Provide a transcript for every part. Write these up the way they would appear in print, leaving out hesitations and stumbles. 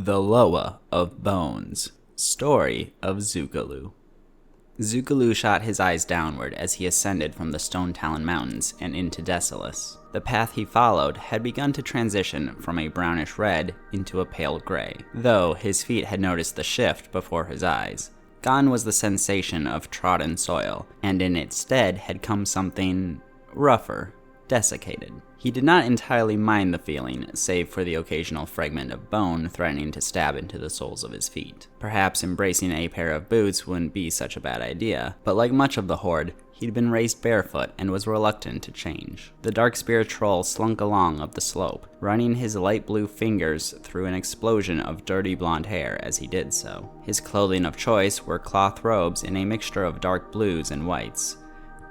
The Loa of Bones. Story of Zoogaloo. Zoogaloo shot his eyes downward as he ascended from the Stone Talon Mountains and into Desolace. The path he followed had begun to transition from a brownish red into a pale gray, though his feet had noticed the shift before his eyes. Gone was the sensation of trodden soil, and in its stead had come something rougher, desiccated. He did not entirely mind the feeling, save for the occasional fragment of bone threatening to stab into the soles of his feet. Perhaps embracing a pair of boots wouldn't be such a bad idea, but like much of the horde, he'd been raised barefoot and was reluctant to change. The Darkspear troll slunk along up the slope, running his light blue fingers through an explosion of dirty blonde hair as he did so. His clothing of choice were cloth robes in a mixture of dark blues and whites.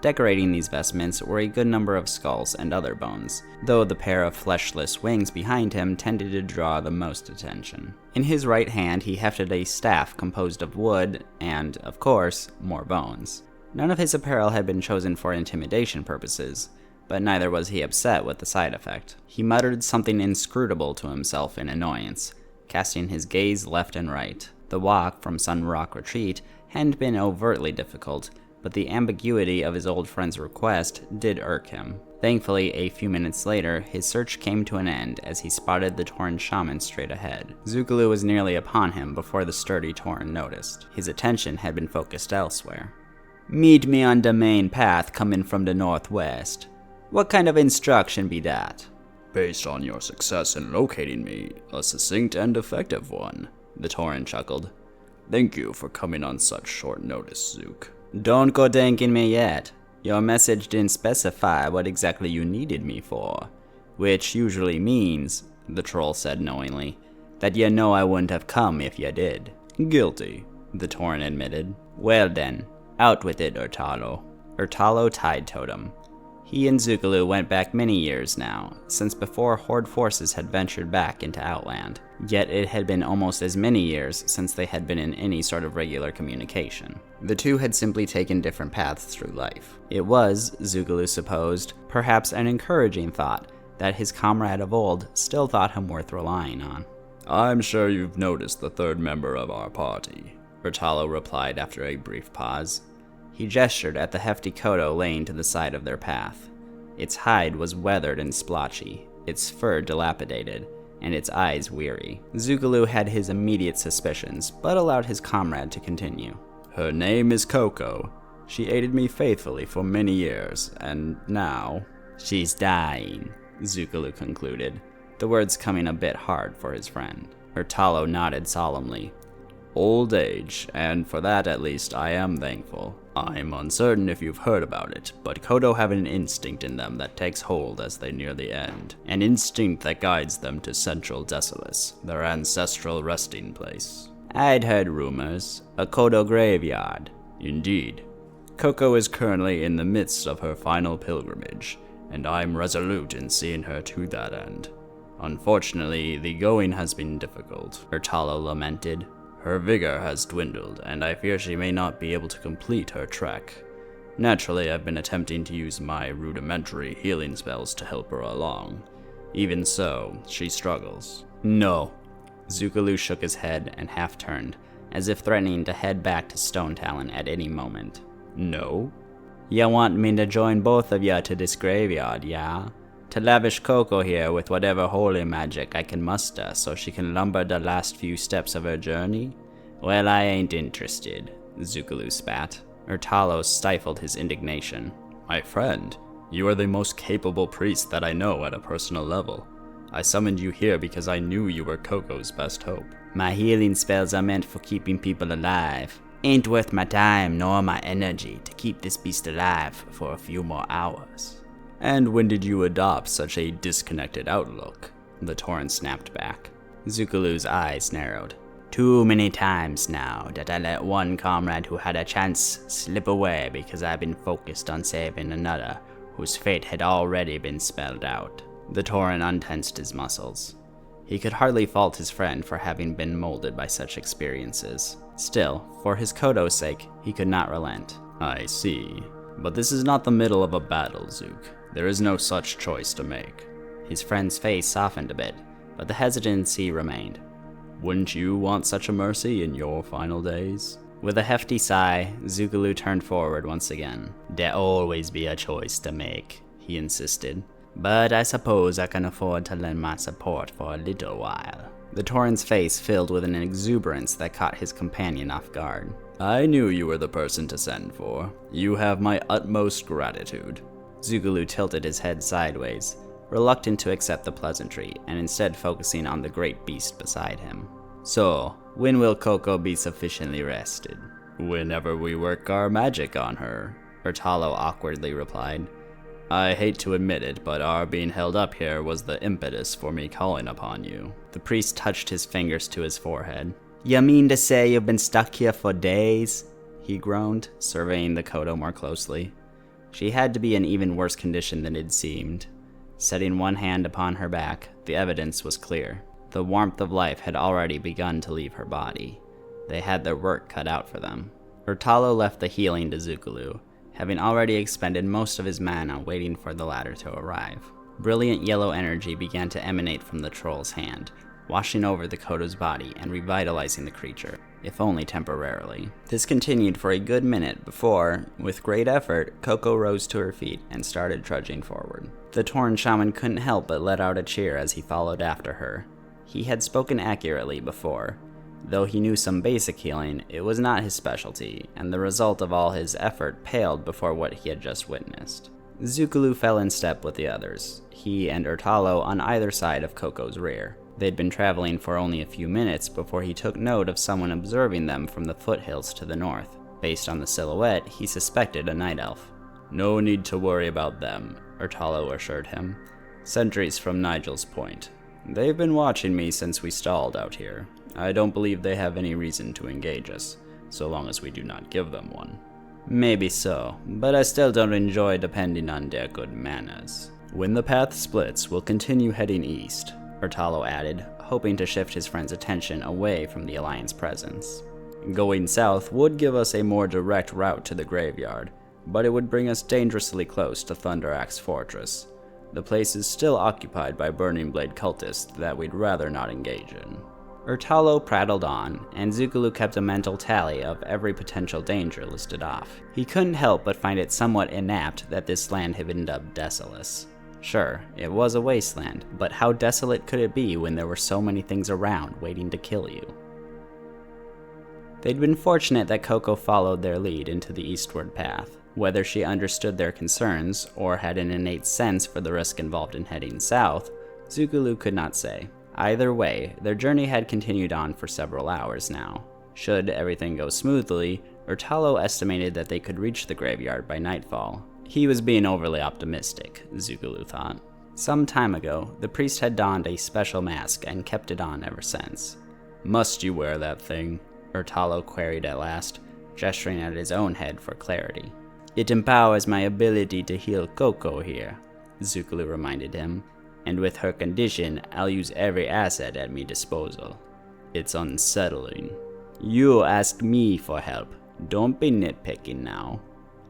Decorating these vestments were a good number of skulls and other bones, though the pair of fleshless wings behind him tended to draw the most attention. In his right hand he hefted a staff composed of wood and, of course, more bones. None of his apparel had been chosen for intimidation purposes, but neither was he upset with the side effect. He muttered something inscrutable to himself in annoyance, casting his gaze left and right. The walk from Sunrock Retreat hadn't been overtly difficult, but the ambiguity of his old friend's request did irk him. Thankfully, a few minutes later, his search came to an end as he spotted the Tauren shaman straight ahead. Zoogaloo was nearly upon him before the sturdy Tauren noticed. His attention had been focused elsewhere. "Meet me on the main path coming from the northwest. What kind of instruction be that?" "Based on your success in locating me, a succinct and effective one," the Tauren chuckled. "Thank you for coming on such short notice, Zook." "Don't go thanking me yet. Your message didn't specify what exactly you needed me for. Which usually means," the troll said knowingly, "that you know I wouldn't have come if you did." "Guilty," the Tauren admitted. "Well then, out with it, Urtalo." Urtalo Tide Totem. He and Zoogaloo went back many years now, since before Horde forces had ventured back into Outland. Yet it had been almost as many years since they had been in any sort of regular communication. The two had simply taken different paths through life. It was, Zoogaloo supposed, perhaps an encouraging thought that his comrade of old still thought him worth relying on. "I'm sure you've noticed the third member of our party," Urtalo replied after a brief pause. He gestured at the hefty Kodo laying to the side of their path. Its hide was weathered and splotchy, its fur dilapidated, and its eyes weary. Zoogaloo had his immediate suspicions, but allowed his comrade to continue. "Her name is Coco. She aided me faithfully for many years, and now..." "She's dying," Zoogaloo concluded, the words coming a bit hard for his friend. Urtalo nodded solemnly. "Old age, and for that at least I am thankful. I'm uncertain if you've heard about it, but Kodo have an instinct in them that takes hold as they near the end. An instinct that guides them to Central Desolace, their ancestral resting place." "I'd heard rumors. A Kodo graveyard." "Indeed. Coco is currently in the midst of her final pilgrimage, and I'm resolute in seeing her to that end. Unfortunately, the going has been difficult," Urtalo lamented. "Her vigor has dwindled, and I fear she may not be able to complete her trek. Naturally, I've been attempting to use my rudimentary healing spells to help her along. Even so, she struggles." "No." Zoogaloo shook his head and half-turned, as if threatening to head back to Stone Talon at any moment. "No?" "Ya want me to join both of ya to this graveyard, yeah? To lavish Coco here with whatever holy magic I can muster so she can lumber the last few steps of her journey? Well, I ain't interested," Zoogaloo spat. Urtalo stifled his indignation. "My friend, you are the most capable priest that I know at a personal level. I summoned you here because I knew you were Coco's best hope." "My healing spells are meant for keeping people alive. Ain't worth my time nor my energy to keep this beast alive for a few more hours." "And when did you adopt such a disconnected outlook?" the Tauren snapped back. Zoogaloo's eyes narrowed. "Too many times now that I let one comrade who had a chance slip away because I've been focused on saving another whose fate had already been spelled out." The Tauren untensed his muscles. He could hardly fault his friend for having been molded by such experiences. Still, for his Kodo's sake, he could not relent. "I see. But this is not the middle of a battle, Zook. There is no such choice to make." His friend's face softened a bit, but the hesitancy remained. Wouldn't you want such a mercy in your final days? With a hefty sigh, Zougalou turned forward once again. "There always be a choice to make," he insisted. "But I suppose I can afford to lend my support for a little while." The Tauren's face filled with an exuberance that caught his companion off guard. "I knew you were the person to send for. You have my utmost gratitude." Zougalou tilted his head sideways, reluctant to accept the pleasantry, and instead focusing on the great beast beside him. "So, when will Koko be sufficiently rested?" "Whenever we work our magic on her," Ertalo awkwardly replied. "I hate to admit it, but our being held up here was the impetus for me calling upon you." The priest touched his fingers to his forehead. "You mean to say you've been stuck here for days?" he groaned, surveying the Kodo more closely. She had to be in even worse condition than it seemed. Setting one hand upon her back, the evidence was clear. The warmth of life had already begun to leave her body. They had their work cut out for them. Ertalo left the healing to Zougalou, having already expended most of his mana waiting for the latter to arrive. Brilliant yellow energy began to emanate from the troll's hand, washing over the Kodo's body and revitalizing the creature, if only temporarily. This continued for a good minute before, with great effort, Koko rose to her feet and started trudging forward. The Tauren shaman couldn't help but let out a cheer as he followed after her. He had spoken accurately before. Though he knew some basic healing, it was not his specialty, and the result of all his effort paled before what he had just witnessed. Zougalou fell in step with the others, he and Ertalo on either side of Koko's rear. They'd been traveling for only a few minutes before he took note of someone observing them from the foothills to the north. Based on the silhouette, he suspected a night elf. "No need to worry about them," Ertalo assured him. "Sentries from Nigel's Point. They've been watching me since we stalled out here. I don't believe they have any reason to engage us, so long as we do not give them one." "Maybe so, but I still don't enjoy depending on their good manners." "When the path splits, we'll continue heading east," Ertalo added, hoping to shift his friend's attention away from the Alliance presence. "Going south would give us a more direct route to the graveyard, but it would bring us dangerously close to Thunderaxe Fortress. The place is still occupied by Burning Blade cultists that we'd rather not engage in." Ertalo prattled on, and Zougalou kept a mental tally of every potential danger listed off. He couldn't help but find it somewhat inapt that this land had been dubbed Desolus. Sure, it was a wasteland, but how desolate could it be when there were so many things around waiting to kill you? They'd been fortunate that Koko followed their lead into the eastward path. Whether she understood their concerns, or had an innate sense for the risk involved in heading south, Zougalou could not say. Either way, their journey had continued on for several hours now. Should everything go smoothly, Ertalo estimated that they could reach the graveyard by nightfall. He was being overly optimistic, Zougalou thought. Some time ago, the priest had donned a special mask and kept it on ever since. "Must you wear that thing?" Ertalo queried at last, gesturing at his own head for clarity. "It empowers my ability to heal Koko here," Zougalou reminded him, "and with her condition, I'll use every asset at my disposal." "It's unsettling." "You asked me for help. Don't be nitpicking now."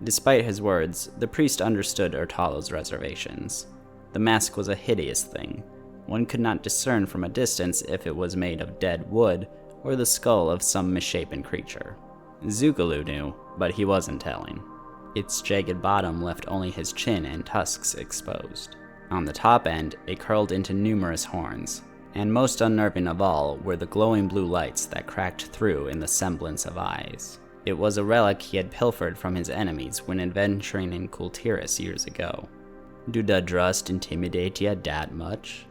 Despite his words, the priest understood Ertalo's reservations. The mask was a hideous thing. One could not discern from a distance if it was made of dead wood or the skull of some misshapen creature. Zougalou knew, but he wasn't telling. Its jagged bottom left only his chin and tusks exposed. On the top end, it curled into numerous horns, and most unnerving of all were the glowing blue lights that cracked through in the semblance of eyes. It was a relic he had pilfered from his enemies when adventuring in Kultiris years ago. "Do the Drust intimidate ya that much?"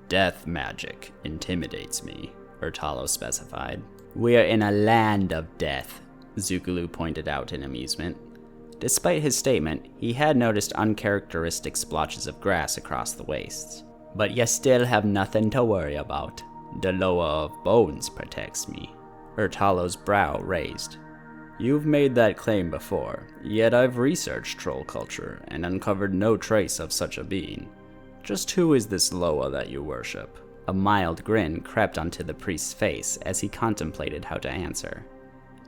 "Death magic intimidates me," Ertalo specified. "We're in a land of death," Zougalou pointed out in amusement. Despite his statement, he had noticed uncharacteristic splotches of grass across the wastes. "But you still have nothing to worry about. The Lower of Bones protects me." Ertalo's brow raised. "You've made that claim before, yet I've researched troll culture and uncovered no trace of such a being. Just who is this Loa that you worship?" A mild grin crept onto the priest's face as he contemplated how to answer.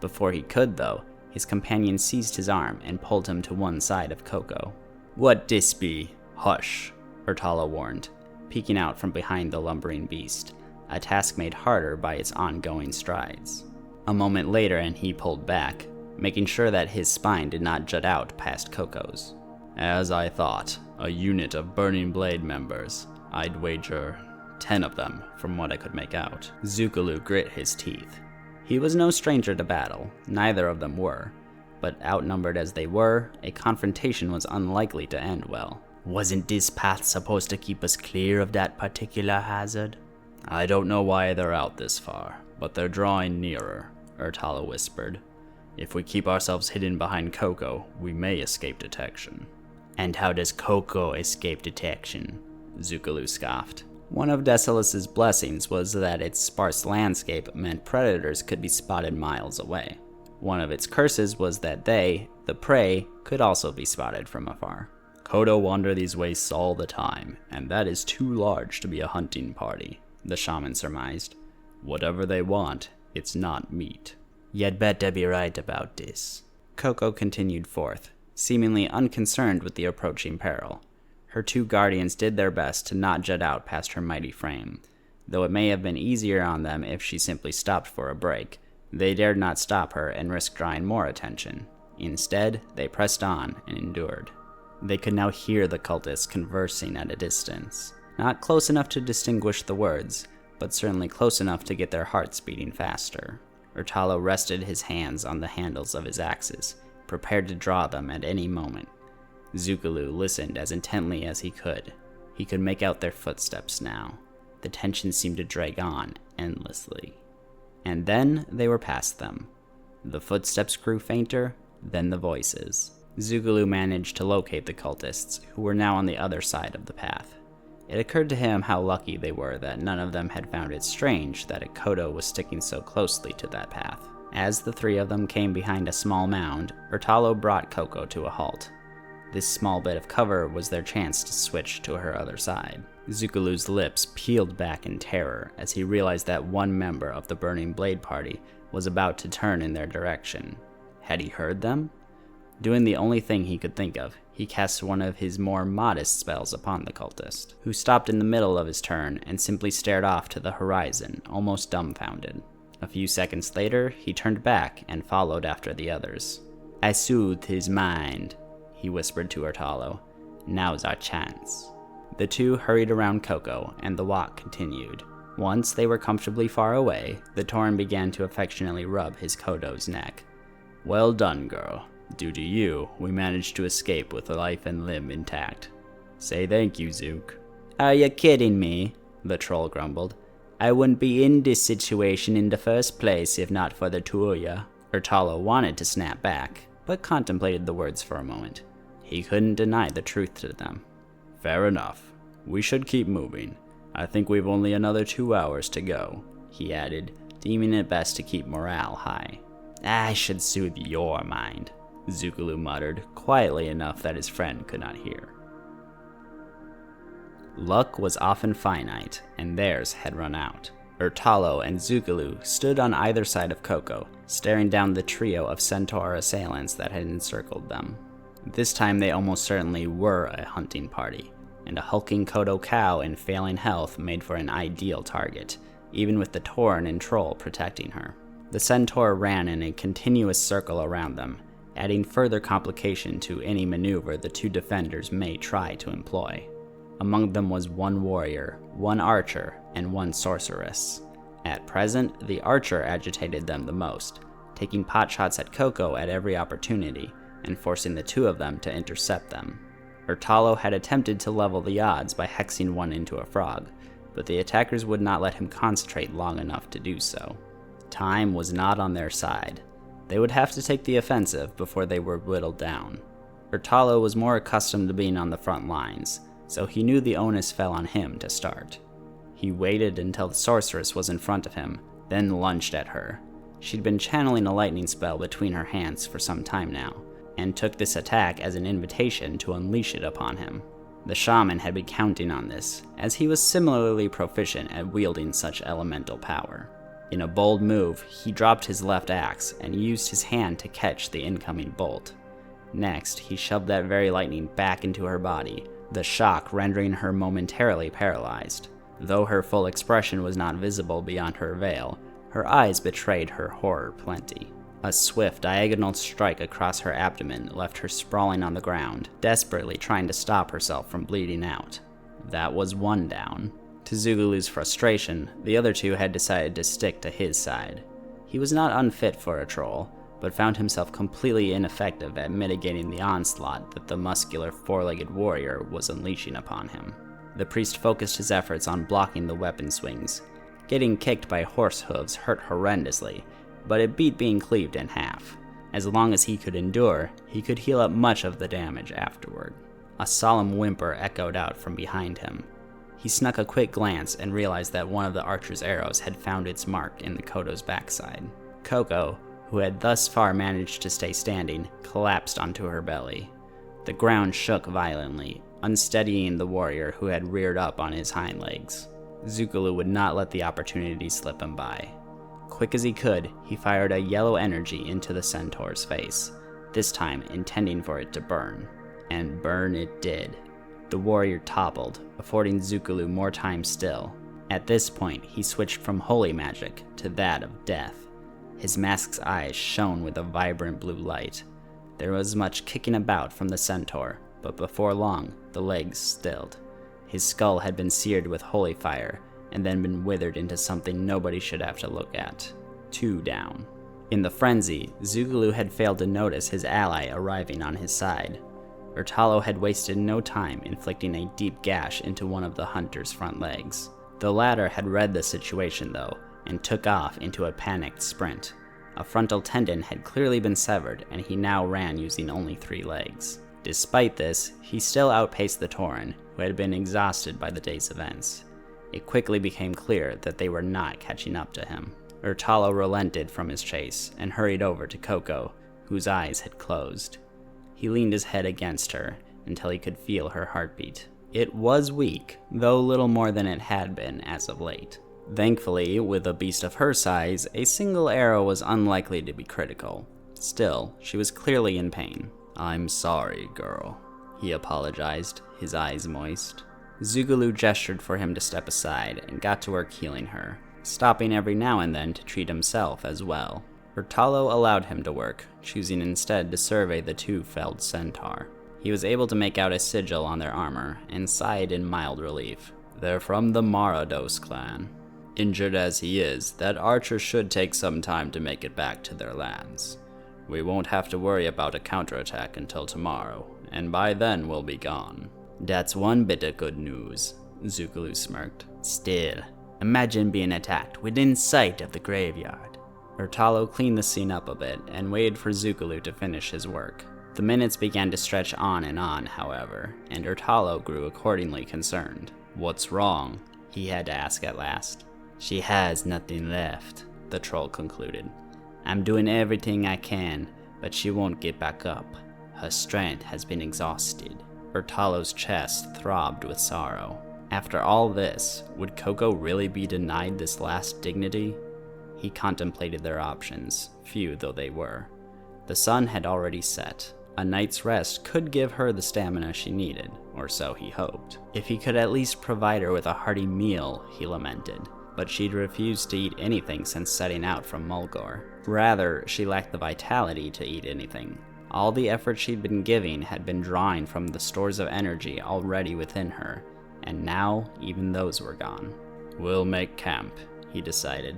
Before he could, though, his companion seized his arm and pulled him to one side of Koko. "What dis be?" "Hush," Ertalo warned, peeking out from behind the lumbering beast. a task made harder by its ongoing strides. A moment later and he pulled back, making sure that his spine did not jut out past Coco's. As I thought, a unit of Burning Blade members. I'd wager 10 of them, from what I could make out. Zookaloo grit his teeth. He was no stranger to battle, neither of them were, but outnumbered as they were, a confrontation was unlikely to end well. Wasn't this path supposed to keep us clear of that particular hazard? I don't know why they're out this far, but they're drawing nearer, Urtalo whispered. If we keep ourselves hidden behind Coco, we may escape detection. And how does Coco escape detection? Zookaloo scoffed. One of Desolace's blessings was that its sparse landscape meant predators could be spotted miles away. One of its curses was that they, the prey, could also be spotted from afar. Kodo wander these wastes all the time, and that is too large to be a hunting party, the shaman surmised. Whatever they want, it's not meat. You'd better be right about this. Coco continued forth, seemingly unconcerned with the approaching peril. Her two guardians did their best to not jut out past her mighty frame. Though it may have been easier on them if she simply stopped for a break, they dared not stop her and risk drawing more attention. Instead, they pressed on and endured. They could now hear the cultists conversing at a distance. Not close enough to distinguish the words, but certainly close enough to get their hearts beating faster. Urtalo rested his hands on the handles of his axes, prepared to draw them at any moment. Zookaloo listened as intently as he could. He could make out their footsteps now. The tension seemed to drag on endlessly. And then they were past them. The footsteps grew fainter, then the voices. Zookaloo managed to locate the cultists, who were now on the other side of the path. It occurred to him how lucky they were that none of them had found it strange that Kodo was sticking so closely to that path. As the three of them came behind a small mound, Urtalo brought Coco to a halt. This small bit of cover was their chance to switch to her other side. Zookaloo's lips peeled back in terror as he realized that one member of the Burning Blade party was about to turn in their direction. Had he heard them? Doing the only thing he could think of, he cast one of his more modest spells upon the cultist, who stopped in the middle of his turn and simply stared off to the horizon, almost dumbfounded. A few seconds later, he turned back and followed after the others. I soothed his mind, he whispered to Urtalo. Now's our chance. The two hurried around Coco, and the walk continued. Once they were comfortably far away, the Tauren began to affectionately rub his Kodo's neck. Well done, girl. Due to you, we managed to escape with life and limb intact. Say thank you, Zook. Are you kidding me? The troll grumbled. I wouldn't be in this situation in the first place if not for the two of ya. Urtalo wanted to snap back, but contemplated the words for a moment. He couldn't deny the truth to them. Fair enough. We should keep moving. I think we've only another 2 hours to go, he added, deeming it best to keep morale high. I should soothe your mind, Zookaloo muttered, quietly enough that his friend could not hear. Luck was often finite, and theirs had run out. Urtalo and Zookaloo stood on either side of Coco, staring down the trio of centaur assailants that had encircled them. This time they almost certainly were a hunting party, and a hulking Kodo cow in failing health made for an ideal target, even with the Tauren and Troll protecting her. The centaur ran in a continuous circle around them, adding further complication to any maneuver the two defenders may try to employ. Among them was one warrior, one archer, and one sorceress. At present, the archer agitated them the most, taking potshots at Coco at every opportunity, and forcing the two of them to intercept them. Urtalo had attempted to level the odds by hexing one into a frog, but the attackers would not let him concentrate long enough to do so. Time was not on their side. They would have to take the offensive before they were whittled down. Urtalo was more accustomed to being on the front lines, so he knew the onus fell on him to start. He waited until the sorceress was in front of him, then lunged at her. She'd been channeling a lightning spell between her hands for some time now, and took this attack as an invitation to unleash it upon him. The shaman had been counting on this, as he was similarly proficient at wielding such elemental power. In a bold move, he dropped his left axe and used his hand to catch the incoming bolt. Next, he shoved that very lightning back into her body, the shock rendering her momentarily paralyzed. Though her full expression was not visible beyond her veil, her eyes betrayed her horror plenty. A swift, diagonal strike across her abdomen left her sprawling on the ground, desperately trying to stop herself from bleeding out. That was one down. To Zougalou's frustration, the other two had decided to stick to his side. He was not unfit for a troll, but found himself completely ineffective at mitigating the onslaught that the muscular four-legged warrior was unleashing upon him. The priest focused his efforts on blocking the weapon swings. Getting kicked by horse hooves hurt horrendously, but it beat being cleaved in half. As long as he could endure, he could heal up much of the damage afterward. A solemn whimper echoed out from behind him. He snuck a quick glance and realized that one of the archer's arrows had found its mark in the Kodo's backside. Koko, who had thus far managed to stay standing, collapsed onto her belly. The ground shook violently, unsteadying the warrior who had reared up on his hind legs. Zougalou would not let the opportunity slip him by. Quick as he could, he fired a yellow energy into the centaur's face, this time intending for it to burn. And burn it did. The warrior toppled, affording Zougalou more time still. At this point, he switched from holy magic to that of death. His mask's eyes shone with a vibrant blue light. There was much kicking about from the centaur, but before long, the legs stilled. His skull had been seared with holy fire, and then been withered into something nobody should have to look at. 2 down. In the frenzy, Zougalou had failed to notice his ally arriving on his side. Ertalo had wasted no time inflicting a deep gash into one of the hunter's front legs. The latter had read the situation though, and took off into a panicked sprint. A frontal tendon had clearly been severed, and he now ran using only 3 legs. Despite this, he still outpaced the Tauren, who had been exhausted by the day's events. It quickly became clear that they were not catching up to him. Ertalo relented from his chase and hurried over to Koko, whose eyes had closed. He leaned his head against her until he could feel her heartbeat. It was weak, though little more than it had been as of late. Thankfully, with a beast of her size, a single arrow was unlikely to be critical. Still, she was clearly in pain. "I'm sorry, girl," he apologized, his eyes moist. Zougalou gestured for him to step aside and got to work healing her, stopping every now and then to treat himself as well. Ertalo allowed him to work, choosing instead to survey the 2 felled centaur. He was able to make out a sigil on their armor and sighed in mild relief. "They're from the Marados clan. Injured as he is, that archer should take some time to make it back to their lands. We won't have to worry about a counterattack until tomorrow, and by then we'll be gone." "That's one bit of good news," Zougalou smirked. "Still, imagine being attacked within sight of the graveyard." Ertalo cleaned the scene up a bit and waited for Zougalou to finish his work. The minutes began to stretch on, however, and Ertalo grew accordingly concerned. "What's wrong?" he had to ask at last. "She has nothing left," the troll concluded. "I'm doing everything I can, but she won't get back up. Her strength has been exhausted." Ertalo's chest throbbed with sorrow. After all this, would Koko really be denied this last dignity? He contemplated their options, few though they were. The sun had already set. A night's rest could give her the stamina she needed, or so he hoped. If he could at least provide her with a hearty meal, he lamented. But she'd refused to eat anything since setting out from Mulgore. Rather, she lacked the vitality to eat anything. All the effort she'd been giving had been drawing from the stores of energy already within her, and now even those were gone. "We'll make camp," he decided,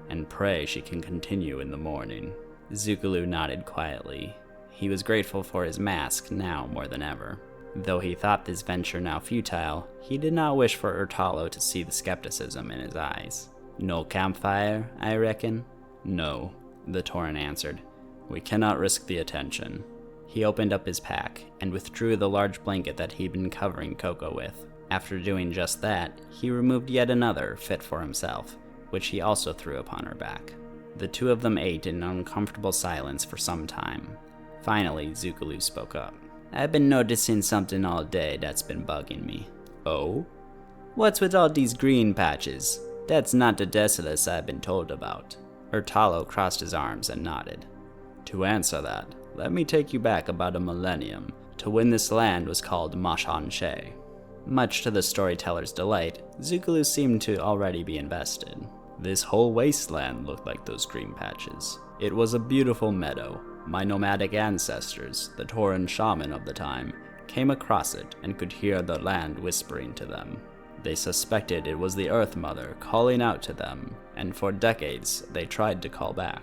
"and pray she can continue in the morning." Zougalou nodded quietly. He was grateful for his mask now more than ever. Though he thought this venture now futile, he did not wish for Ertalo to see the skepticism in his eyes. "No campfire, I reckon?" "No," the Tauren answered. "We cannot risk the attention." He opened up his pack and withdrew the large blanket that he'd been covering Koko with. After doing just that, he removed yet another fit for himself, which he also threw upon her back. The 2 of them ate in uncomfortable silence for some time. Finally, Zougalou spoke up. "I've been noticing something all day that's been bugging me." "Oh?" "What's with all these green patches? That's not the Desolace I've been told about." Ertalo crossed his arms and nodded. "To answer that, let me take you back about a millennium to when this land was called Mashan She." Much to the storyteller's delight, Zookaloo seemed to already be invested. This whole wasteland looked like those green patches. It was a beautiful meadow. My nomadic ancestors, the Tauren shaman of the time, came across it and could hear the land whispering to them. They suspected it was the Earth Mother calling out to them, and for decades they tried to call back.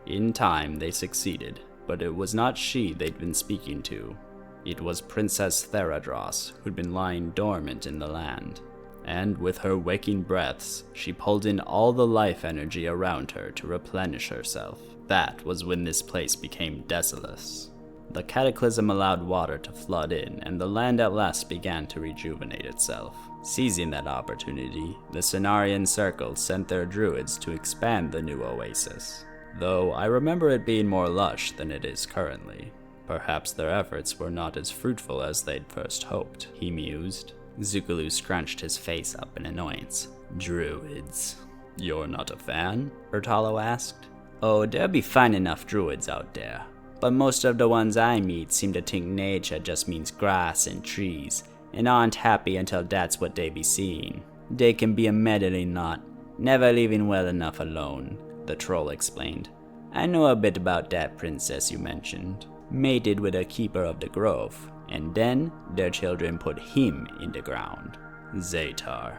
In time they succeeded, but it was not she they'd been speaking to. It was Princess Theradros, who'd been lying dormant in the land. And with her waking breaths, she pulled in all the life energy around her to replenish herself. That was when this place became desolate. The cataclysm allowed water to flood in, and the land at last began to rejuvenate itself. Seizing that opportunity, the Cenarian Circle sent their druids to expand the new oasis. Though I remember it being more lush than it is currently. Perhaps their efforts were not as fruitful as they'd first hoped, he mused. Zookaloo scrunched his face up in annoyance. Druids. You're not a fan? Urtalo asked. Oh, there'll be fine enough druids out there. But most of the ones I meet seem to think nature just means grass and trees, and aren't happy until that's what they be seeing. They can be a meddling lot, never leaving well enough alone, the troll explained. I know a bit about that princess you mentioned. Mated with a keeper of the grove, and then their children put him in the ground. Zaatar,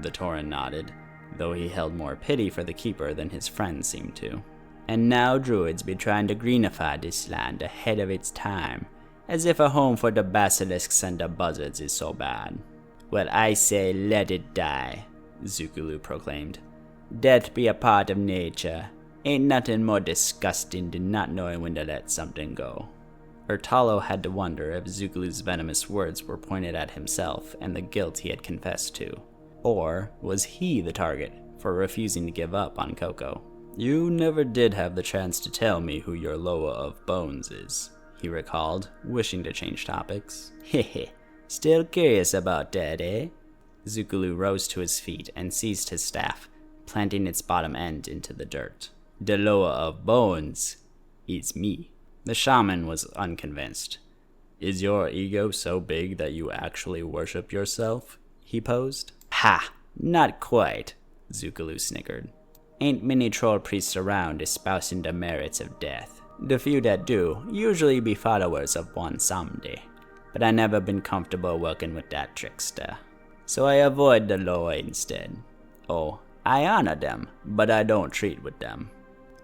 the Tauren nodded, though he held more pity for the keeper than his friend seemed to. And now druids be trying to greenify this land ahead of its time, as if a home for the basilisks and the buzzards is so bad. Well, I say let it die, Zookaloo proclaimed. Death be a part of nature. Ain't nothing more disgusting than not knowing when to let something go. Urtalo had to wonder if Zookaloo's venomous words were pointed at himself and the guilt he had confessed to. Or was he the target for refusing to give up on Coco? You never did have the chance to tell me who your Loa of Bones is, he recalled, wishing to change topics. Hehe, still curious about that, eh? Zookaloo rose to his feet and seized his staff, planting its bottom end into the dirt. The Loa of Bones is me. The shaman was unconvinced. Is your ego so big that you actually worship yourself? He posed. Ha! Not quite, Zookaloo snickered. Ain't many troll priests around espousing the merits of death. The few that do usually be followers of one someday, but I never been comfortable working with that trickster. So I avoid the Loa instead. Oh, I honor them, but I don't treat with them.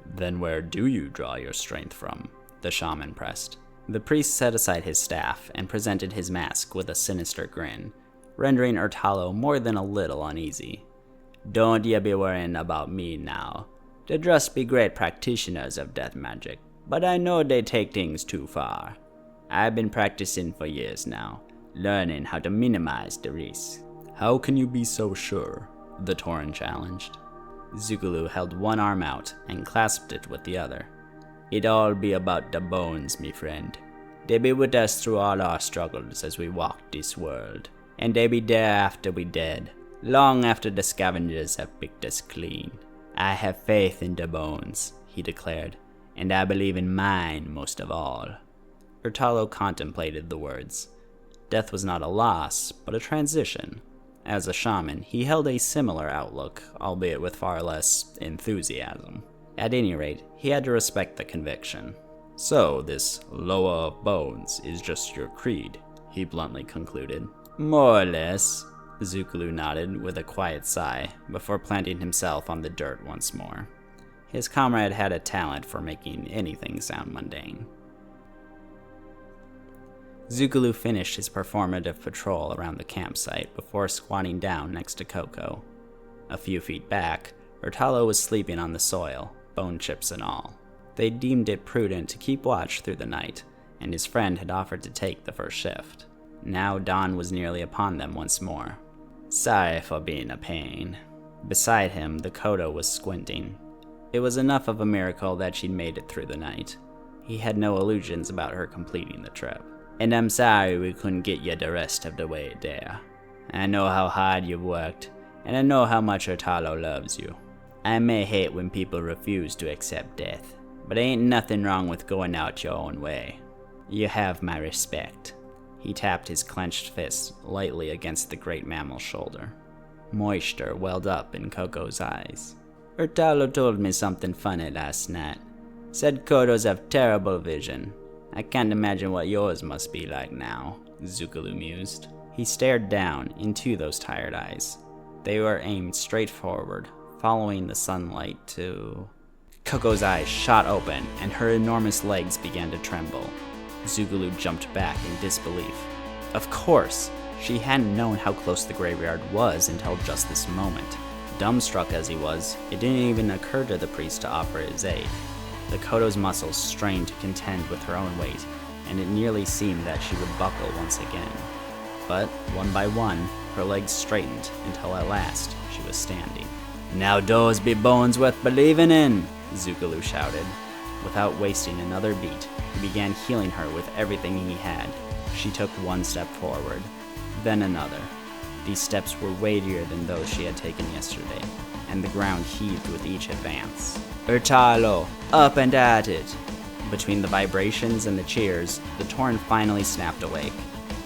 Then where do you draw your strength from? The shaman pressed. The priest set aside his staff and presented his mask with a sinister grin, rendering Urtalo more than a little uneasy. Don't ye be worrying about me now. The Drust be great practitioners of death magic, but I know they take things too far. I've been practicing for years now, learning how to minimize the risk. How can you be so sure? The Tauren challenged. Zookaloo held one arm out and clasped it with the other. It all be about the bones, me friend. They be with us through all our struggles as we walk this world, and they be there after we dead, long after the scavengers have picked us clean. I have faith in the bones, he declared, and I believe in mine most of all. Urtalo contemplated the words. Death was not a loss, but a transition. As a shaman, he held a similar outlook, albeit with far less enthusiasm. At any rate, he had to respect the conviction. So, this Loa of Bones is just your creed, he bluntly concluded. More or less, Zookaloo nodded with a quiet sigh, before planting himself on the dirt once more. His comrade had a talent for making anything sound mundane. Zookaloo finished his performative patrol around the campsite before squatting down next to Coco. A few feet back, Urtalo was sleeping on the soil, bone chips and all. They deemed it prudent to keep watch through the night, and his friend had offered to take the first shift. Now dawn was nearly upon them once more. Sorry for being a pain. Beside him, the Kodo was squinting. It was enough of a miracle that she'd made it through the night. He had no illusions about her completing the trip. And I'm sorry we couldn't get you the rest of the way there. I know how hard you've worked, and I know how much Urtalo loves you. I may hate when people refuse to accept death, but ain't nothing wrong with going out your own way. You have my respect. He tapped his clenched fist lightly against the great mammal's shoulder. Moisture welled up in Koko's eyes. Urtalo told me something funny last night. Said Kodos have terrible vision. I can't imagine what yours must be like now, Zookaloo mused. He stared down into those tired eyes. They were aimed straight forward, following the sunlight to... Koko's eyes shot open, and her enormous legs began to tremble. Zookaloo jumped back in disbelief. Of course! She hadn't known how close the graveyard was until just this moment. Dumbstruck as he was, it didn't even occur to the priest to offer his aid. The Kodo's muscles strained to contend with her own weight, and it nearly seemed that she would buckle once again. But, one by one, her legs straightened until at last she was standing. "Now those be bones worth believing in!" Zookaloo shouted. Without wasting another beat, he began healing her with everything he had. She took one step forward, then another. These steps were weightier than those she had taken yesterday, and the ground heaved with each advance. "Urtalo, up and at it!" Between the vibrations and the cheers, the Tauren finally snapped awake.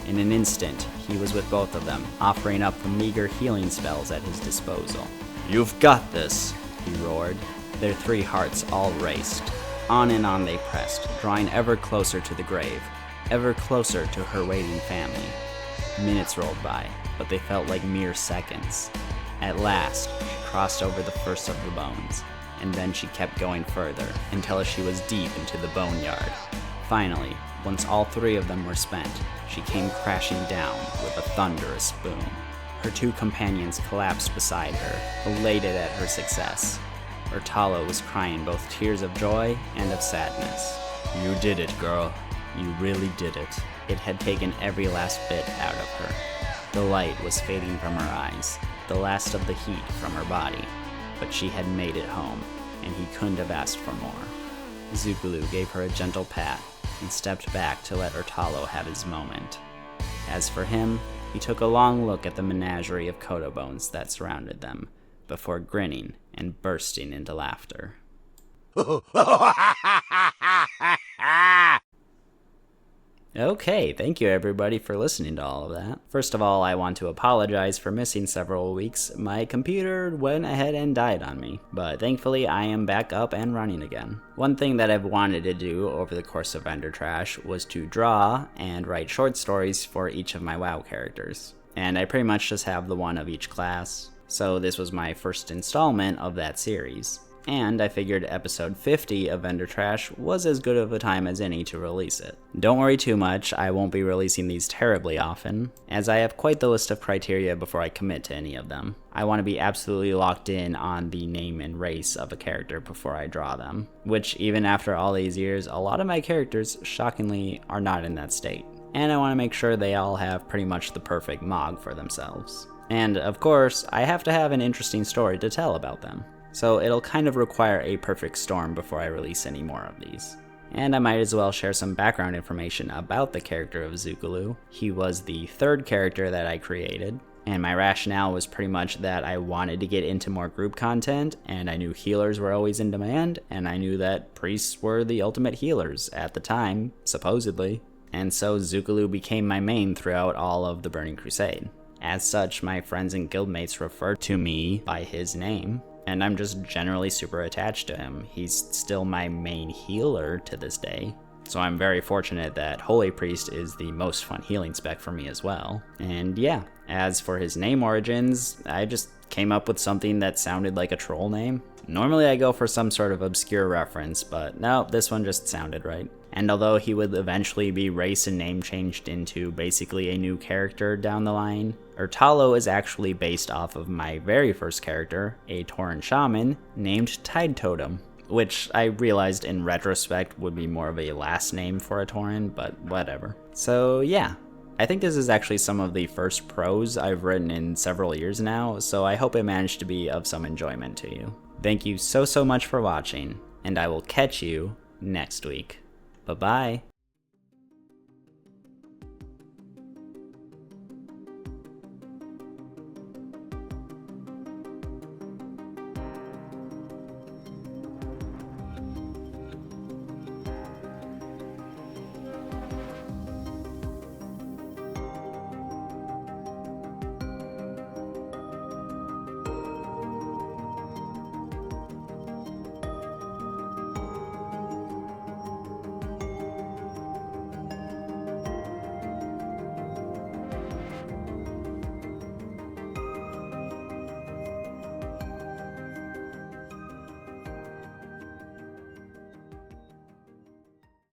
In an instant, he was with both of them, offering up the meager healing spells at his disposal. "You've got this!" he roared. Their 3 hearts all raced. On and on they pressed, drawing ever closer to the grave, ever closer to her waiting family. Minutes rolled by, but they felt like mere seconds. At last, she crossed over the first of the bones, and then she kept going further until she was deep into the boneyard. Finally, once all 3 of them were spent, she came crashing down with a thunderous boom. Her 2 companions collapsed beside her, elated at her success. Urtalo was crying both tears of joy and of sadness. "You did it, girl. You really did it." It had taken every last bit out of her. The light was fading from her eyes, the last of the heat from her body, but she had made it home, and he couldn't have asked for more. Zookaloo gave her a gentle pat and stepped back to let Urtalo have his moment. As for him, he took a long look at the menagerie of Kodo bones that surrounded them, before grinning and bursting into laughter. Okay, thank you everybody for listening to all of that. First of all, I want to apologize for missing several weeks. My computer went ahead and died on me, but thankfully I am back up and running again. One thing that I've wanted to do over the course of Ender Trash was to draw and write short stories for each of my WoW characters. And I pretty much just have the one of each class, so this was my first installment of that series. And I figured episode 50 of Ender Trash was as good of a time as any to release it. Don't worry too much, I won't be releasing these terribly often, as I have quite the list of criteria before I commit to any of them. I want to be absolutely locked in on the name and race of a character before I draw them, which even after all these years, a lot of my characters, shockingly, are not in that state. And I want to make sure they all have pretty much the perfect Mog for themselves. And of course, I have to have an interesting story to tell about them. So it'll kind of require a perfect storm before I release any more of these. And I might as well share some background information about the character of Zookaloo. He was the 3rd character that I created, and my rationale was pretty much that I wanted to get into more group content, and I knew healers were always in demand, and I knew that priests were the ultimate healers at the time, supposedly. And so Zookaloo became my main throughout all of the Burning Crusade. As such, my friends and guildmates refer to me by his name, and I'm just generally super attached to him. He's still my main healer to this day, so I'm very fortunate that Holy Priest is the most fun healing spec for me as well. And yeah, as for his name origins, I just came up with something that sounded like a troll name. Normally I go for some sort of obscure reference, but no, this one just sounded right. And although he would eventually be race and name changed into basically a new character down the line, Urtalo is actually based off of my very first character, a Tauren shaman named Tide Totem, which I realized in retrospect would be more of a last name for a Tauren, but whatever. So yeah, I think this is actually some of the first prose I've written in several years now, so I hope it managed to be of some enjoyment to you. Thank you so much for watching, and I will catch you next week. Bye-bye.